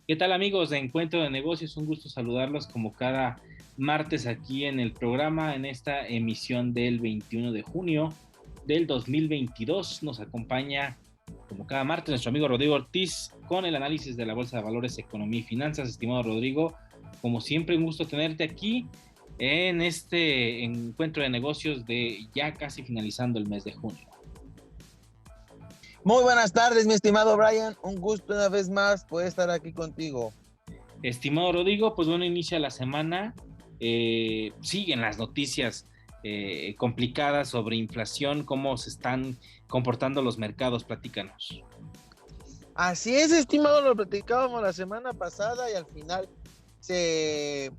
¿Qué tal amigos de Encuentro de Negocios? Un gusto saludarlos como cada martes aquí en el programa, en esta emisión del 21 de junio del 2022. Nos acompaña como cada martes nuestro amigo Rodrigo Ortiz con el análisis de la Bolsa de Valores, Economía y Finanzas. Estimado Rodrigo, como siempre un gusto tenerte aquí en este Encuentro de Negocios de ya casi finalizando el mes de junio. Muy buenas tardes, mi estimado Brian. Un gusto una vez más poder estar aquí contigo. Estimado Rodrigo, pues bueno, inicia la semana. Siguen las noticias complicadas sobre inflación, cómo se están comportando los mercados. Platícanos. Así es, estimado, lo platicábamos la semana pasada y al final se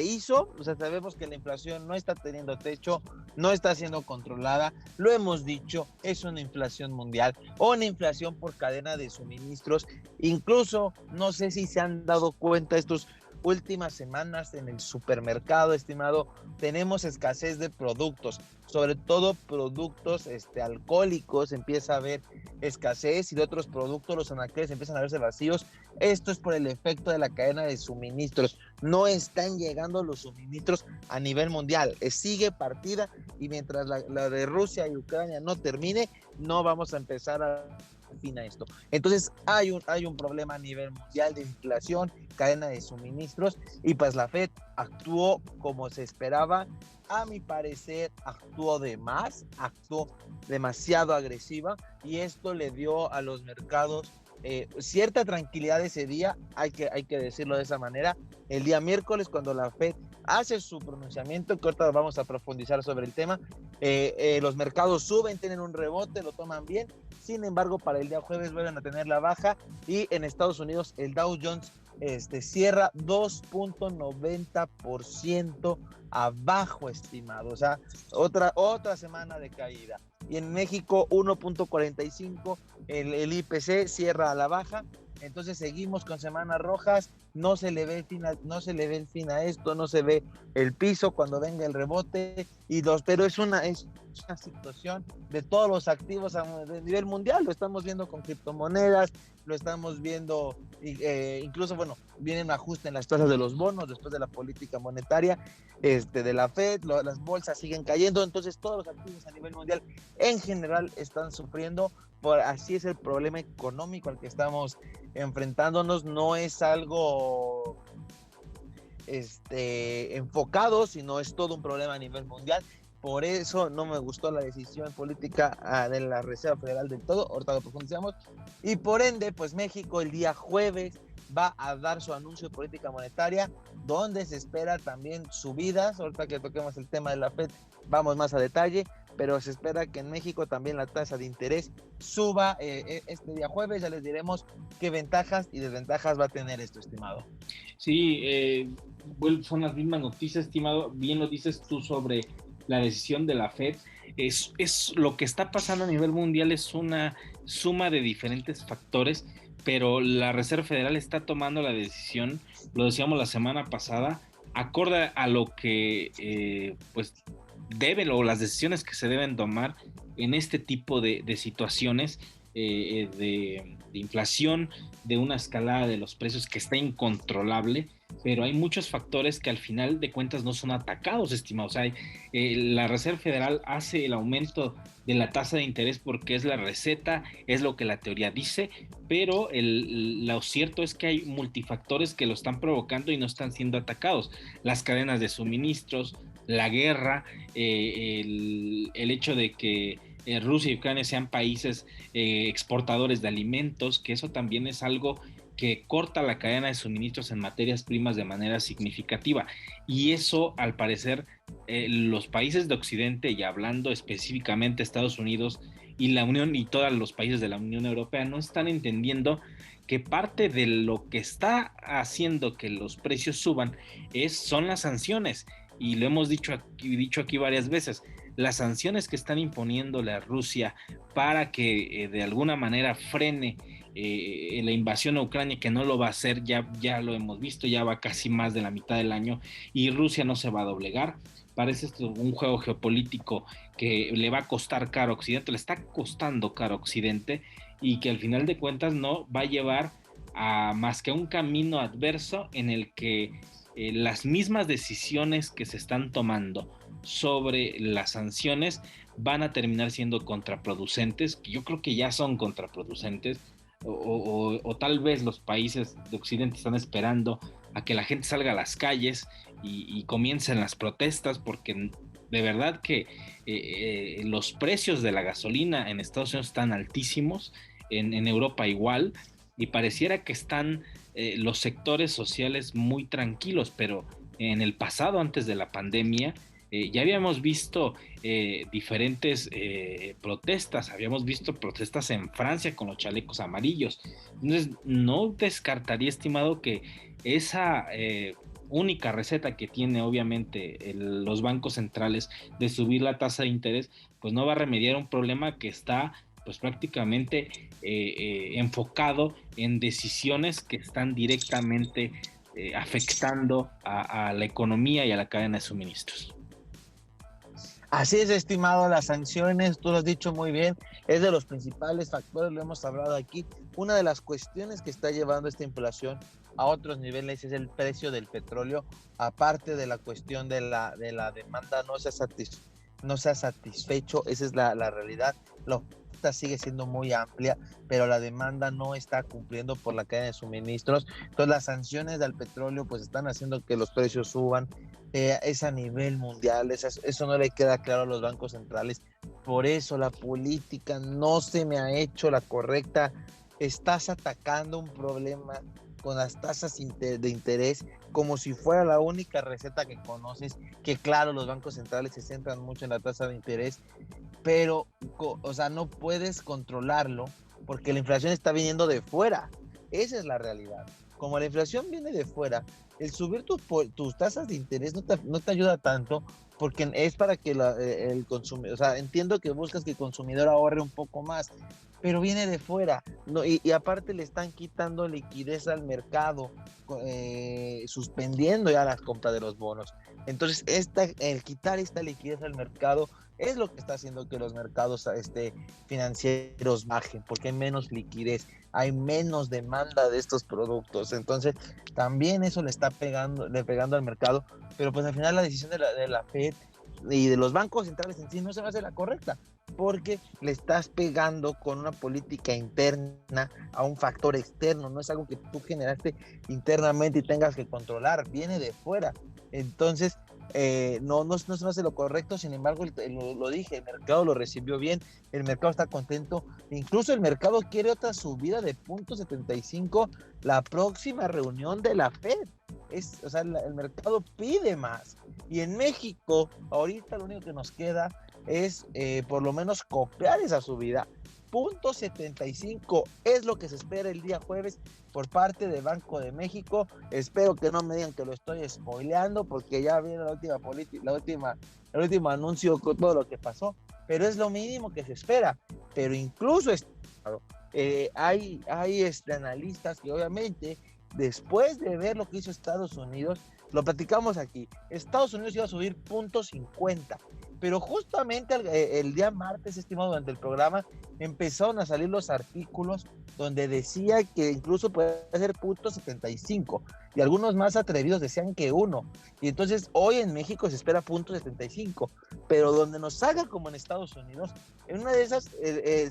hizo. O sea, sabemos que la inflación no está teniendo techo, no está siendo controlada. Lo hemos dicho, es una inflación mundial o una inflación por cadena de suministros. Incluso, no sé si se han dado cuenta estos últimas semanas en el supermercado, estimado, tenemos escasez de productos, sobre todo productos alcohólicos, empieza a haber escasez, y de otros productos, los anaqueles empiezan a verse vacíos. Esto es por el efecto de la cadena de suministros. No están llegando los suministros a nivel mundial, sigue partida, y mientras la de Rusia y Ucrania no termine, no vamos a empezar a fin a esto. Entonces hay un problema a nivel mundial de inflación, cadena de suministros, y pues la Fed actuó como se esperaba. A mi parecer actuó demasiado agresiva, y esto le dio a los mercados cierta tranquilidad ese día, hay que decirlo de esa manera. El día miércoles, cuando la Fed hace su pronunciamiento, que ahorita vamos a profundizar sobre el tema, los mercados suben, tienen un rebote, lo toman bien. Sin embargo, para el día jueves vuelven a tener la baja, y en Estados Unidos el Dow Jones cierra 2.90% abajo, estimado. O sea, otra semana de caída. Y en México 1.45, el IPC cierra a la baja. Entonces seguimos con semanas rojas, no se le ve el fin a esto, no se ve el piso cuando venga el rebote, pero es una situación de todos los activos a nivel mundial. Lo estamos viendo con criptomonedas, lo estamos viendo, incluso, bueno, viene un ajuste en las tasas de los bonos después de la política monetaria de la Fed, las bolsas siguen cayendo. Entonces todos los activos a nivel mundial en general están sufriendo. Así es el problema económico al que estamos enfrentándonos. No es algo enfocado, sino es todo un problema a nivel mundial. Por eso no me gustó la decisión política de la Reserva Federal del todo. Ahorita lo profundizamos. Y por ende, pues México el día jueves va a dar su anuncio de política monetaria, donde se espera también subidas. Ahorita que toquemos el tema de la Fed, vamos más a detalle, pero se espera que en México también la tasa de interés suba este día jueves. Ya les diremos qué ventajas y desventajas va a tener esto, estimado. Sí, son las mismas noticias, estimado. Bien lo dices tú sobre la decisión de la Fed. Es lo que está pasando a nivel mundial, es una suma de diferentes factores, pero la Reserva Federal está tomando la decisión, lo decíamos la semana pasada, acorde a lo que pues deben, o las decisiones que se deben tomar en este tipo de situaciones de inflación, de una escalada de los precios que está incontrolable, pero hay muchos factores que al final de cuentas no son atacados, estimados. O sea, la Reserva Federal hace el aumento de la tasa de interés porque es la receta, es lo que la teoría dice, pero lo cierto es que hay multifactores que lo están provocando y no están siendo atacados. Las cadenas de suministros, la guerra, el hecho de que Rusia y Ucrania sean países exportadores de alimentos, que eso también es algo que corta la cadena de suministros en materias primas de manera significativa, y eso al parecer los países de Occidente, y hablando específicamente Estados Unidos y la Unión y todos los países de la Unión Europea, no están entendiendo que parte de lo que está haciendo que los precios suban son las sanciones, y lo hemos dicho aquí varias veces. Las sanciones que están imponiéndole a Rusia para que de alguna manera frene la invasión a Ucrania, que no lo va a hacer, ya lo hemos visto, ya va casi más de la mitad del año y Rusia no se va a doblegar. parece esto un juego geopolítico que le va a costar caro a Occidente, le está costando caro a Occidente, y que al final de cuentas no va a llevar a más que a un camino adverso en el que las mismas decisiones que se están tomando sobre las sanciones van a terminar siendo contraproducentes, que yo creo que ya son contraproducentes, o tal vez los países de Occidente están esperando a que la gente salga a las calles y comiencen las protestas, porque de verdad que los precios de la gasolina en Estados Unidos están altísimos, en Europa igual, y pareciera que están los sectores sociales muy tranquilos, pero en el pasado, antes de la pandemia, ya habíamos visto diferentes protestas, habíamos visto protestas en Francia con los chalecos amarillos. Entonces, no descartaría, estimado, que esa única receta que tiene obviamente los bancos centrales de subir la tasa de interés, pues no va a remediar un problema que está pues prácticamente enfocado en decisiones que están directamente afectando a la economía y a la cadena de suministros. Así es, estimado, las sanciones, tú lo has dicho muy bien, es de los principales factores, lo hemos hablado aquí. Una de las cuestiones que está llevando esta inflación a otros niveles es el precio del petróleo, aparte de la cuestión de la demanda no se ha satisfecho, esa es la realidad. La oferta sigue siendo muy amplia, pero la demanda no está cumpliendo por la cadena de suministros. Entonces las sanciones del petróleo pues están haciendo que los precios suban. Es a nivel mundial, eso no le queda claro a los bancos centrales. Por eso la política no se me ha hecho la correcta. Estás atacando un problema con las tasas de interés como si fuera la única receta que conoces, que claro, los bancos centrales se centran mucho en la tasa de interés, pero, o sea, no puedes controlarlo porque la inflación está viniendo de fuera. Esa es la realidad. Como la inflación viene de fuera, el subir tus tasas de interés no te ayuda tanto, porque es para que el consumidor, o sea, entiendo que buscas que el consumidor ahorre un poco más, pero viene de fuera, no, y aparte le están quitando liquidez al mercado, suspendiendo ya las compras de los bonos. Entonces, el quitar esta liquidez al mercado es lo que está haciendo que los mercados financieros bajen, porque hay menos liquidez, hay menos demanda de estos productos. Entonces, también eso le pegando al mercado, pero pues al final la decisión de la Fed y de los bancos centrales en sí no se va a hacer la correcta, porque le estás pegando con una política interna a un factor externo, no es algo que tú generaste internamente y tengas que controlar, viene de fuera. Entonces, no se hace lo correcto. Sin embargo, lo dije, el mercado lo recibió bien, el mercado está contento, incluso el mercado quiere otra subida de 0.75 la próxima reunión de la Fed. O sea, el mercado pide más, y en México ahorita lo único que nos queda es por lo menos copiar esa subida. 0.75 es lo que se espera el día jueves por parte del Banco de México. Espero que no me digan que lo estoy spoileando, porque ya viene el último anuncio con todo lo que pasó, pero es lo mínimo que se espera. Pero incluso hay analistas que obviamente, después de ver lo que hizo Estados Unidos, lo platicamos aquí, Estados Unidos iba a subir 0.50, pero justamente el día martes, estimado, durante el programa, empezaron a salir los artículos donde decía que incluso puede ser 0.75, y algunos más atrevidos decían que 1, y entonces hoy en México se espera 0.75, pero donde nos salga como en Estados Unidos, en una de esas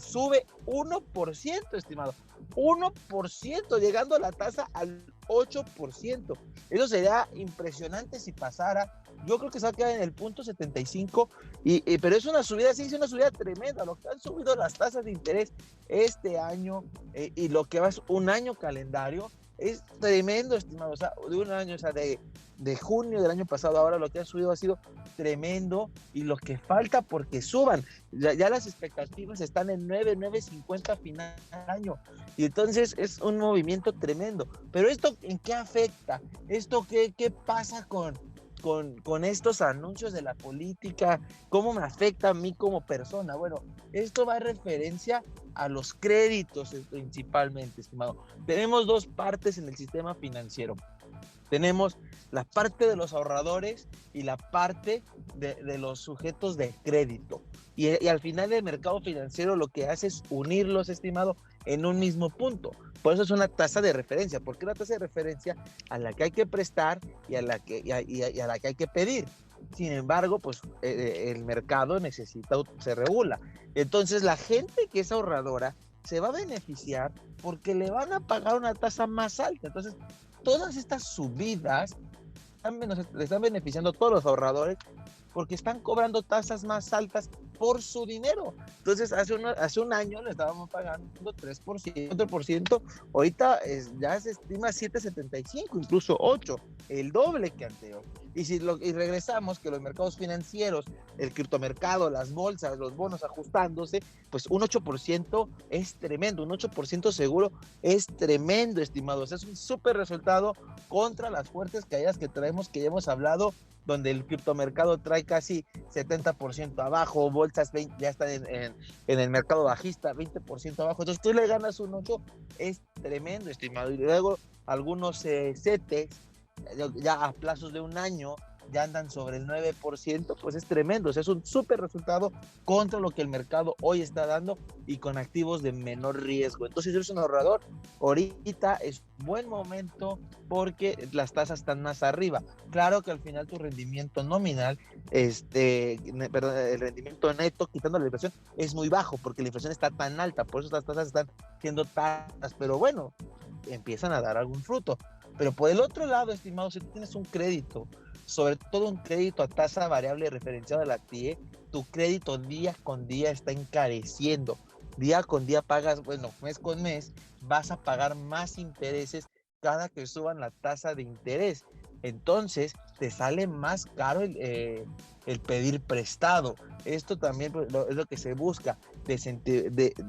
sube 1%, estimado, 1%, llegando a la tasa al 8%. Eso sería impresionante si pasara. Yo creo que se va a quedar en el 0.75, pero es una subida, sí, es una subida tremenda. Lo que han subido las tasas de interés este año y lo que va es un año calendario, es tremendo, estimado. O sea, de un año, o sea, de junio del año pasado, ahora lo que han subido ha sido tremendo, y lo que falta porque suban. Ya las expectativas están en 9.50 final de año, y entonces es un movimiento tremendo. Pero esto, ¿en qué afecta? ¿Esto qué pasa con estos anuncios de la política? ¿Cómo me afecta a mí como persona? Bueno, esto va en referencia a los créditos principalmente, estimado. Tenemos dos partes en el sistema financiero. Tenemos la parte de los ahorradores y la parte de los sujetos de crédito. Y al final el mercado financiero lo que hace es unirlos, estimado, en un mismo punto. Por eso es una tasa de referencia, porque es una tasa de referencia a la que hay que prestar y a la que hay que pedir. Sin embargo, pues el mercado se regula. Entonces la gente que es ahorradora se va a beneficiar porque le van a pagar una tasa más alta. Entonces, todas estas subidas le están beneficiando a todos los ahorradores porque están cobrando tasas más altas por su dinero. Entonces, hace un año le estábamos pagando 3%, 4%, ahorita ya se estima 7,75, incluso 8%, el doble que anterior. Y regresamos que los mercados financieros, el criptomercado, las bolsas, los bonos ajustándose, pues un 8% es tremendo, un 8% seguro es tremendo, estimados. Es un súper resultado contra las fuertes caídas que traemos, que ya hemos hablado, donde el criptomercado trae casi 70% abajo, bolsas 20, ya están en el mercado bajista, 20% abajo. Entonces tú le ganas un 8, es tremendo, estimado. Y luego algunos CETES, ya a plazos de un año, ya andan sobre el 9%, pues es tremendo. O sea, es un súper resultado contra lo que el mercado hoy está dando y con activos de menor riesgo. Entonces, si eres un ahorrador, ahorita es buen momento porque las tasas están más arriba. Claro que al final tu rendimiento nominal, el rendimiento neto, quitando la inflación, es muy bajo porque la inflación está tan alta, por eso las tasas están siendo tan altas, pero bueno, empiezan a dar algún fruto. Pero por el otro lado, estimado, si tú tienes un crédito, sobre todo un crédito a tasa variable referenciado a la TIE, tu crédito día con día está encareciendo. Día con día pagas, bueno, mes con mes, vas a pagar más intereses cada que suban la tasa de interés. Entonces, te sale más caro el pedir prestado. Esto también es lo que se busca,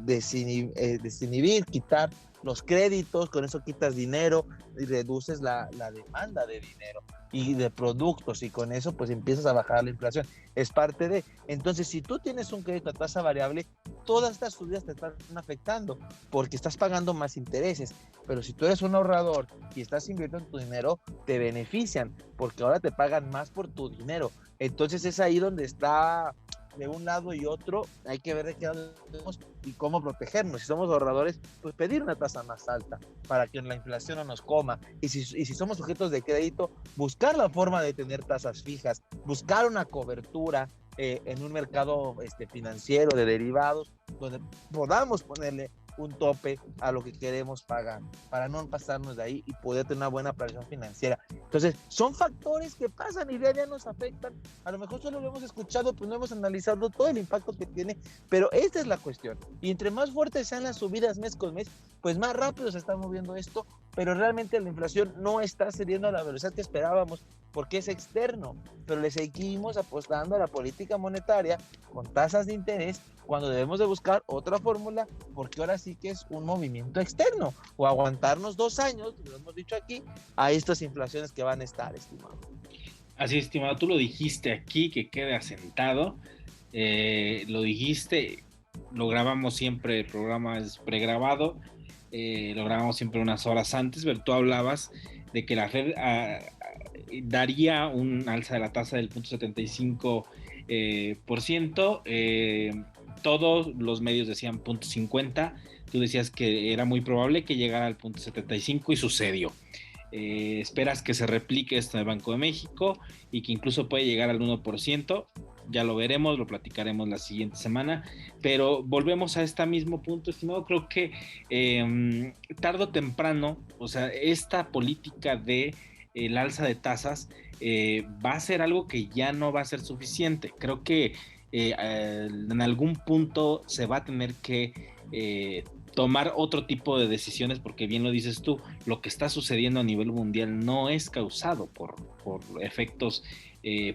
desinhibir, quitar los créditos, con eso quitas dinero y reduces la demanda de dinero y de productos, y con eso pues empiezas a bajar la inflación. Es parte de. Entonces, si tú tienes un crédito a tasa variable, todas estas subidas te están afectando porque estás pagando más intereses. Pero si tú eres un ahorrador y estás invirtiendo tu dinero, te benefician porque ahora te pagan más por tu dinero. Entonces es ahí donde está de un lado y otro, hay que ver de qué lado estamos y cómo protegernos. Si somos ahorradores, pues pedir una tasa más alta para que la inflación no nos coma. Y si somos sujetos de crédito, buscar la forma de tener tasas fijas, buscar una cobertura en un mercado financiero de derivados, donde podamos ponerle un tope a lo que queremos pagar para no pasarnos de ahí y poder tener una buena previsión financiera. Entonces, son factores que pasan y día a día nos afectan. A lo mejor solo lo hemos escuchado, pues no hemos analizado todo el impacto que tiene, pero esta es la cuestión. Y entre más fuertes sean las subidas mes con mes, pues más rápido se está moviendo esto, pero realmente la inflación no está cediendo a la velocidad que esperábamos porque es externo, pero le seguimos apostando a la política monetaria con tasas de interés cuando debemos de buscar otra fórmula, porque ahora sí que es un movimiento externo, o aguantarnos 2 años, lo hemos dicho aquí, a estas inflaciones que van a estar, estimado. Así, estimado, tú lo dijiste aquí, que quede asentado, lo dijiste, lo grabamos siempre, el programa es pregrabado, lo grabamos siempre unas horas antes, pero tú hablabas de que la Fed daría un alza de la tasa del 0.75%, todos los medios decían 0.50, tú decías que era muy probable que llegara al 0.75 y sucedió. Esperas que se replique esto en el Banco de México y que incluso puede llegar al 1%, ya lo veremos, lo platicaremos la siguiente semana, pero volvemos a este mismo punto, estimado. Creo que tarde o temprano, o sea, esta política de el alza de tasas va a ser algo que ya no va a ser suficiente. Creo que en algún punto se va a tener que tomar otro tipo de decisiones, porque bien lo dices tú, lo que está sucediendo a nivel mundial no es causado por efectos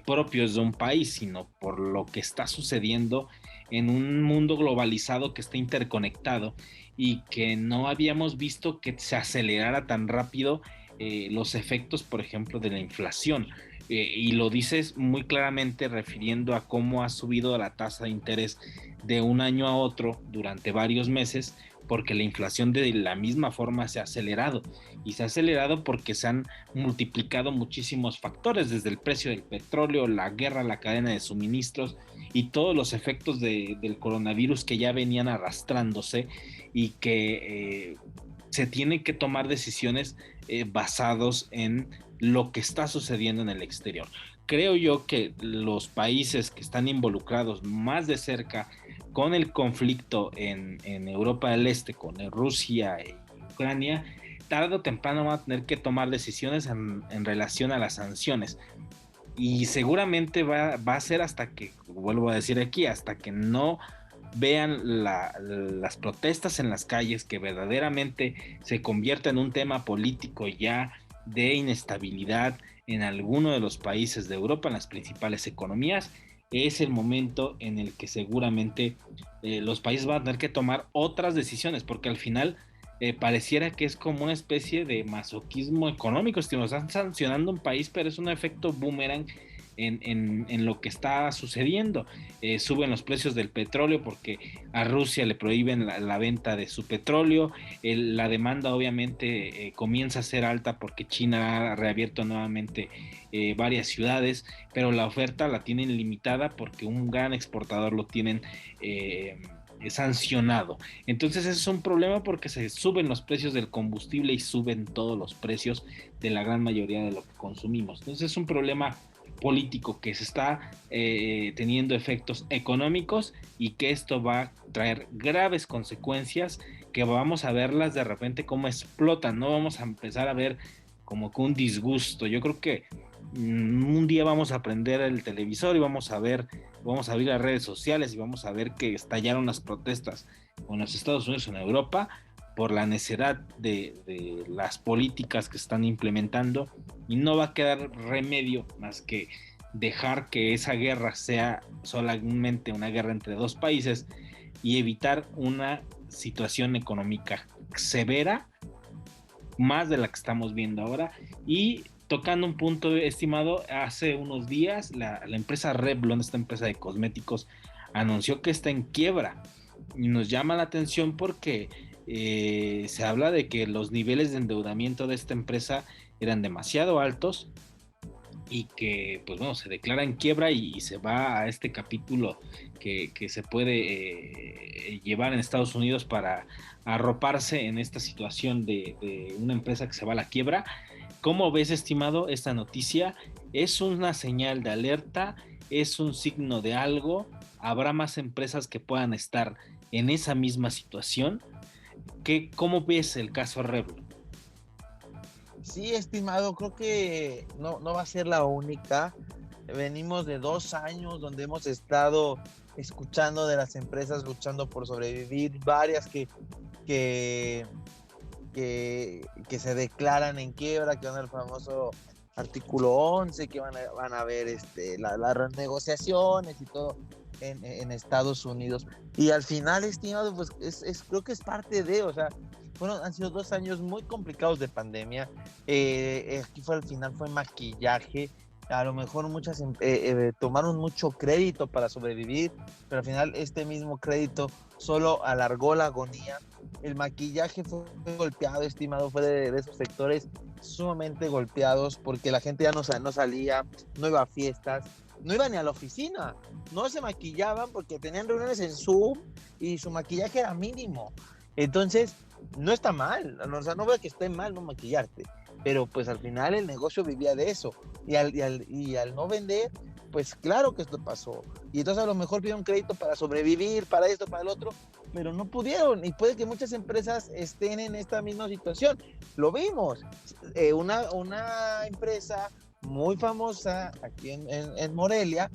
propios de un país, sino por lo que está sucediendo en un mundo globalizado que está interconectado y que no habíamos visto que se acelerara tan rápido los efectos, por ejemplo, de la inflación. Y lo dices muy claramente refiriendo a cómo ha subido la tasa de interés de un año a otro durante varios meses, porque la inflación de la misma forma se ha acelerado, y se ha acelerado porque se han multiplicado muchísimos factores, desde el precio del petróleo, la guerra, la cadena de suministros y todos los efectos del coronavirus que ya venían arrastrándose, y que se tienen que tomar decisiones basados en lo que está sucediendo en el exterior. Creo yo que los países que están involucrados más de cerca con el conflicto en Europa del Este, con Rusia y Ucrania, tarde o temprano van a tener que tomar decisiones en relación a las sanciones. Y seguramente va a ser hasta que, vuelvo a decir aquí, hasta que no vean las protestas en las calles, que verdaderamente se convierta en un tema político ya de inestabilidad en alguno de los países de Europa, en las principales economías, es el momento en el que seguramente los países van a tener que tomar otras decisiones, porque al final pareciera que es como una especie de masoquismo económico. Si nos están sancionando un país, pero es un efecto boomerang en lo que está sucediendo. Suben los precios del petróleo porque a Rusia le prohíben la venta de su petróleo. La demanda obviamente comienza a ser alta porque China ha reabierto nuevamente varias ciudades, pero la oferta la tienen limitada porque un gran exportador lo tienen sancionado. Entonces es un problema porque se suben los precios del combustible y suben todos los precios de la gran mayoría de lo que consumimos. Entonces es un problema político que se está teniendo efectos económicos, y que esto va a traer graves consecuencias que vamos a verlas de repente cómo explotan. No vamos a empezar a ver como que un disgusto. Yo creo que un día vamos a prender el televisor y vamos a abrir las redes sociales y vamos a ver que estallaron las protestas en los Estados Unidos o en Europa por la necedad de las políticas que están implementando, y no va a quedar remedio más que dejar que esa guerra sea solamente una guerra entre dos países y evitar una situación económica severa, más de la que estamos viendo ahora. Y tocando un punto, estimado, hace unos días la empresa Revlon, esta empresa de cosméticos, anunció que está en quiebra, y nos llama la atención porque se habla de que los niveles de endeudamiento de esta empresa eran demasiado altos, y que pues bueno, se declara en quiebra y se va a este capítulo que se puede llevar en Estados Unidos para arroparse en esta situación de una empresa que se va a la quiebra. ¿Cómo ves, estimado, esta noticia? ¿Es una señal de alerta? ¿Es un signo de algo? ¿Habrá más empresas que puedan estar en esa misma situación? ¿Cómo ves el caso Revlon? Sí, estimado, creo que no va a ser la única. Venimos de 2 años donde hemos estado escuchando de las empresas luchando por sobrevivir, varias que se declaran en quiebra, que van al famoso artículo 11, que van a ver las renegociaciones y todo en Estados Unidos. Y al final, estimado, pues creo que es parte de, o sea, han sido 2 años muy complicados de pandemia. Aquí al final fue maquillaje. A lo mejor muchas tomaron mucho crédito para sobrevivir, pero al final este mismo crédito solo alargó la agonía. El maquillaje fue golpeado, estimado, fue de esos sectores sumamente golpeados, porque la gente ya no salía, no iba a fiestas, no iba ni a la oficina, no se maquillaban porque tenían reuniones en Zoom y su maquillaje era mínimo. Entonces, no está mal, o sea, no veo que esté mal no maquillarte, pero pues al final el negocio vivía de eso, y al no vender, pues claro que esto pasó, y entonces a lo mejor pidieron crédito para sobrevivir, para esto, para el otro, pero no pudieron, y puede que muchas empresas estén en esta misma situación. Lo vimos, una empresa muy famosa aquí en Morelia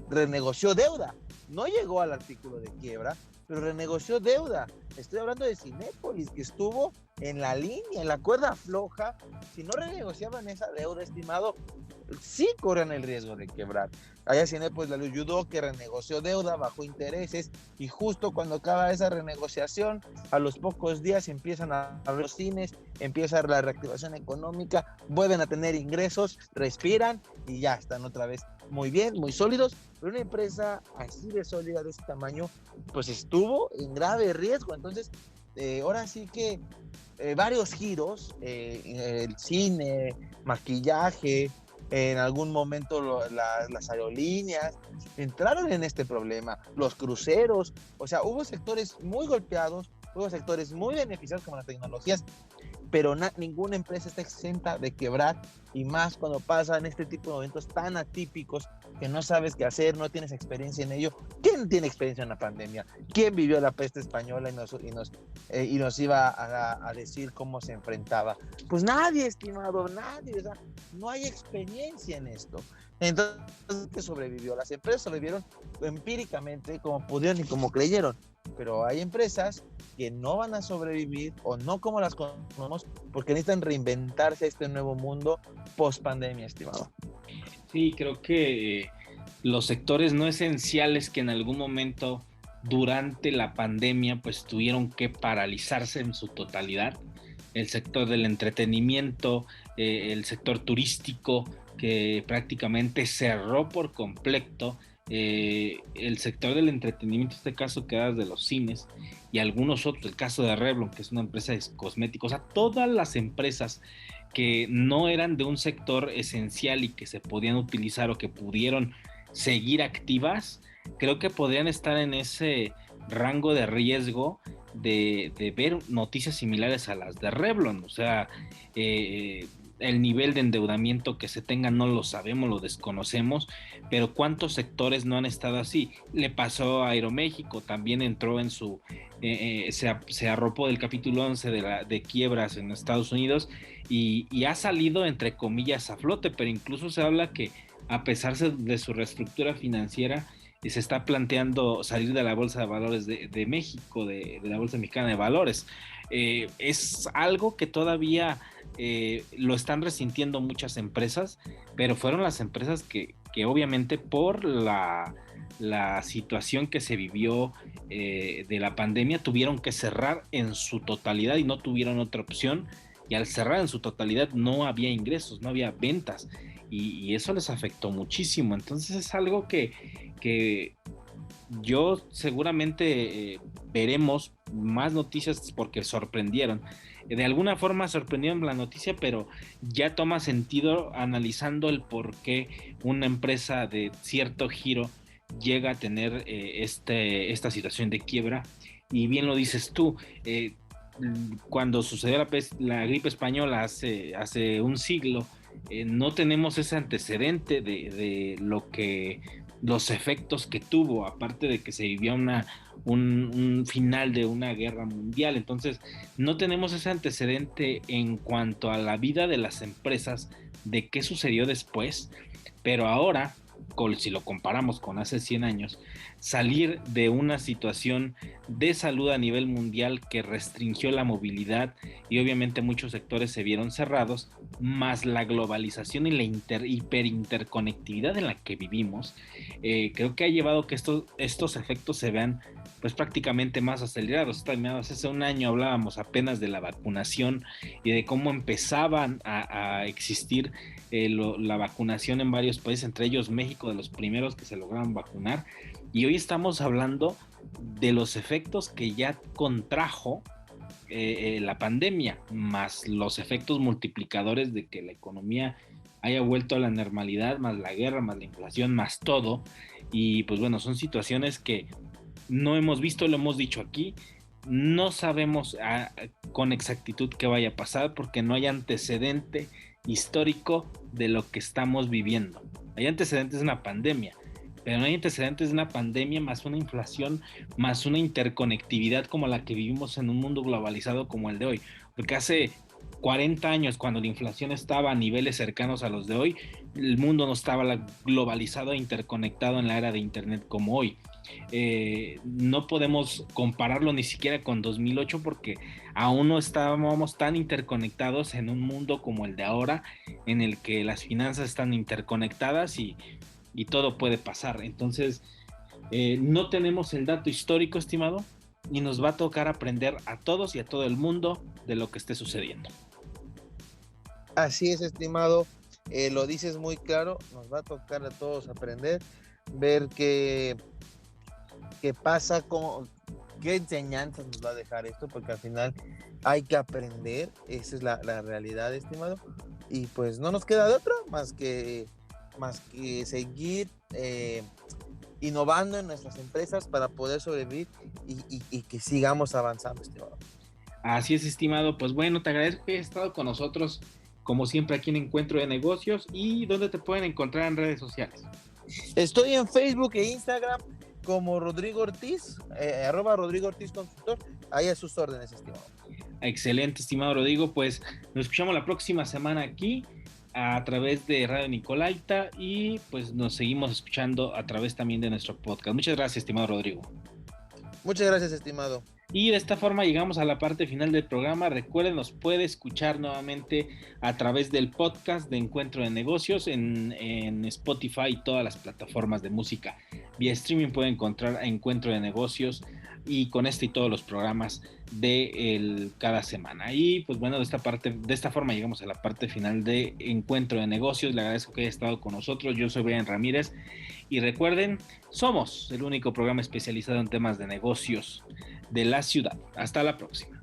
renegoció deuda, no llegó al artículo de quiebra, pero renegoció deuda. Estoy hablando de Cinépolis, que estuvo en la línea, en la cuerda floja. Si no renegociaban esa deuda, estimado, sí corren el riesgo de quebrar. Allá Cinépolis le ayudó, que renegoció deuda bajo intereses, y justo cuando acaba esa renegociación, a los pocos días empiezan a abrir los cines, empieza la reactivación económica, vuelven a tener ingresos, respiran y ya están otra vez muy bien, muy sólidos, pero una empresa así de sólida, de ese tamaño, pues estuvo en grave riesgo. Entonces, ahora sí que varios giros, el cine, maquillaje, en algún momento las aerolíneas entraron en este problema, los cruceros, o sea, hubo sectores muy golpeados, hubo sectores muy beneficiados como las tecnologías, pero ninguna empresa está exenta de quebrar, y más cuando pasan este tipo de momentos tan atípicos que no sabes qué hacer, no tienes experiencia en ello. ¿Quién tiene experiencia en la pandemia? ¿Quién vivió la peste española y nos iba a decir cómo se enfrentaba? Pues nadie, estimado, nadie, o sea, no hay experiencia en esto. Entonces, ¿qué sobrevivió? Las empresas sobrevivieron empíricamente, como pudieron y como creyeron, pero hay empresas que no van a sobrevivir o no como las conocemos porque necesitan reinventarse a este nuevo mundo post pandemia, estimado. Sí, creo que los sectores no esenciales que en algún momento durante la pandemia pues tuvieron que paralizarse en su totalidad, el sector del entretenimiento, el sector turístico que prácticamente cerró por completo, el sector del entretenimiento, en este caso quedas de los cines y algunos otros, el caso de Revlon, que es una empresa de cosméticos, o sea, todas las empresas que no eran de un sector esencial y que se podían utilizar o que pudieron seguir activas, creo que podrían estar en ese rango de riesgo de ver noticias similares a las de Revlon. O sea, el nivel de endeudamiento que se tenga no lo sabemos, lo desconocemos, pero cuántos sectores no han estado así. Le pasó a Aeroméxico, también entró en su, se arropó del capítulo 11 de quiebras en Estados Unidos y ha salido entre comillas a flote, pero incluso se habla que a pesar de su reestructura financiera, se está planteando salir de la Bolsa de Valores de México, de la Bolsa Mexicana de Valores. Es algo que todavía lo están resintiendo muchas empresas, pero fueron las empresas que obviamente por la situación que se vivió de la pandemia tuvieron que cerrar en su totalidad y no tuvieron otra opción, y al cerrar en su totalidad no había ingresos, no había ventas, y eso les afectó muchísimo. Entonces es algo que yo seguramente veremos más noticias porque sorprendieron. De alguna forma sorprendieron la noticia, pero ya toma sentido analizando el por qué una empresa de cierto giro llega a tener esta situación de quiebra. Y bien lo dices tú, cuando sucedió la gripe española hace un siglo, no tenemos ese antecedente de lo que los efectos que tuvo, aparte de que se vivía un final de una guerra mundial. Entonces no tenemos ese antecedente en cuanto a la vida de las empresas, de qué sucedió después, pero ahora, si lo comparamos con hace 100 años, salir de una situación de salud a nivel mundial que restringió la movilidad y obviamente muchos sectores se vieron cerrados, más la globalización y la hiperinterconectividad en la que vivimos, creo que ha llevado que estos efectos se vean pues prácticamente más acelerados. Hace un año hablábamos apenas de la vacunación y de cómo empezaban a existir la vacunación en varios países, entre ellos México, de los primeros que se lograron vacunar, y hoy estamos hablando de los efectos que ya contrajo la pandemia, más los efectos multiplicadores de que la economía haya vuelto a la normalidad, más la guerra, más la inflación, más todo. Y pues bueno, son situaciones que no hemos visto, lo hemos dicho aquí, no sabemos con exactitud qué vaya a pasar porque no hay antecedente histórico de lo que estamos viviendo. Hay antecedentes de una pandemia, pero no hay antecedentes de una pandemia más una inflación, más una interconectividad como la que vivimos en un mundo globalizado como el de hoy. Porque hace 40 años, cuando la inflación estaba a niveles cercanos a los de hoy, el mundo no estaba globalizado e interconectado en la era de Internet como hoy. No podemos compararlo ni siquiera con 2008 porque aún no estábamos tan interconectados en un mundo como el de ahora, en el que las finanzas están interconectadas y todo puede pasar. Entonces, no tenemos el dato histórico, estimado, y nos va a tocar aprender a todos y a todo el mundo de lo que esté sucediendo. Así es, estimado. lo dices muy claro, nos va a tocar a todos aprender, ver qué pasa, qué enseñanzas nos va a dejar esto, porque al final hay que aprender, esa es la realidad, estimado, y pues no nos queda de otra más que seguir innovando en nuestras empresas para poder sobrevivir y que sigamos avanzando, estimado. Así es, estimado. Pues bueno, te agradezco que hayas estado con nosotros, como siempre, aquí en Encuentro de Negocios. ¿Y dónde te pueden encontrar en redes sociales? Estoy en Facebook e Instagram como Rodrigo Ortiz, @Rodrigo Ortiz Consultor. Ahí a sus órdenes, estimado. Excelente, estimado Rodrigo. Pues nos escuchamos la próxima semana aquí a través de Radio Nicolaita y pues nos seguimos escuchando a través también de nuestro podcast. Muchas gracias, estimado Rodrigo. Muchas gracias, estimado. Y de esta forma llegamos a la parte final del programa. Recuerden, nos puede escuchar nuevamente a través del podcast de Encuentro de Negocios en Spotify y todas las plataformas de música. Vía streaming puede encontrar Encuentro de Negocios y con este y todos los programas de cada semana. Y pues bueno, de esta forma llegamos a la parte final de Encuentro de Negocios. Le agradezco que haya estado con nosotros. Yo soy Brian Ramírez y recuerden, somos el único programa especializado en temas de negocios de la ciudad. Hasta la próxima.